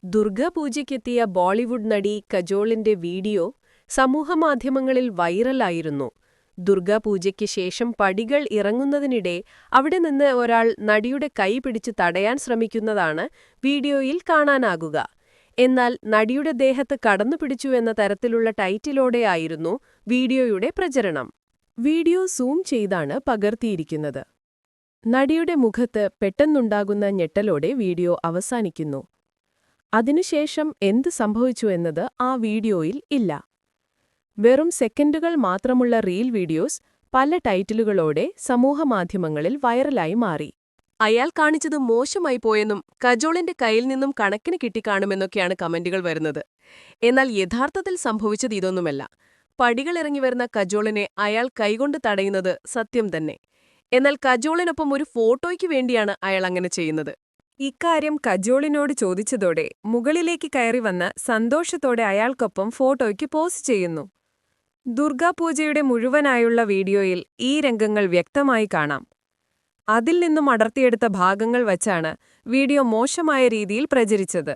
ദുർഗാപൂജയ്ക്കെത്തിയ ബോളിവുഡ് നടി കജോളിന്റെ വീഡിയോ സമൂഹമാധ്യമങ്ങളിൽ വൈറലായിരുന്നു. ദുർഗാപൂജയ്ക്ക് ശേഷം പടികൾ ഇറങ്ങുന്നതിനിടെ അവിടെ നിന്ന് ഒരാൾ നടിയുടെ കൈ പിടിച്ച് തടയാൻ ശ്രമിക്കുന്നതാണ് വീഡിയോയിൽ കാണാനാകുക. എന്നാൽ നടിയുടെ ദേഹത്ത് കടന്നുപിടിച്ചു എന്ന തരത്തിലുള്ള ടൈറ്റിലോടെയായിരുന്നു വീഡിയോയുടെ പ്രചരണം. വീഡിയോ സൂം ചെയ്താണ് പകർത്തിയിരിക്കുന്നത്. നടിയുടെ മുഖത്ത് പെട്ടെന്നുണ്ടാകുന്ന ഞെട്ടലോടെ വീഡിയോ അവസാനിക്കുന്നു. അതിനുശേഷം എന്ത് സംഭവിച്ചു എന്നത് ആ വീഡിയോയിൽ ഇല്ല. വെറും സെക്കൻഡുകൾ മാത്രമുള്ള റീൽ വീഡിയോസ് പല ടൈറ്റിലുകളോടെ സമൂഹമാധ്യമങ്ങളിൽ വൈറലായി മാറി. അയാൾ കാണിച്ചത് മോശമായി പോയെന്നും കജോളിന്റെ കയ്യിൽ നിന്നും കണക്കിന് കിട്ടിക്കാണുമെന്നൊക്കെയാണ് കമന്റുകൾ വരുന്നത്. എന്നാൽ യഥാർത്ഥത്തിൽ സംഭവിച്ചത് ഇതൊന്നുമല്ല. പടികളിറങ്ങി വരുന്ന കജോളിനെ അയാൾ കൈകൊണ്ട് തടയുന്നത് സത്യം തന്നെ. എന്നാൽ കജോളിനൊപ്പം ഒരു ഫോട്ടോയ്ക്ക് വേണ്ടിയാണ് അയാൾ അങ്ങനെ ചെയ്യുന്നത്. ഇക്കാര്യം കജോളിനോട് ചോദിച്ചതോടെ മുകളിലേക്ക് കയറി വന്ന് സന്തോഷത്തോടെ അയാൾക്കൊപ്പം ഫോട്ടോയ്ക്ക് പോസ് ചെയ്യുന്നു. ദുർഗാപൂജയുടെ മുഴുവനായുള്ള വീഡിയോയിൽ ഈ രംഗങ്ങൾ വ്യക്തമായി കാണാം. അതിൽ നിന്നും അടർത്തിയെടുത്ത ഭാഗങ്ങൾ വച്ചാണ് വീഡിയോ മോശമായ രീതിയിൽ പ്രചരിച്ചത്.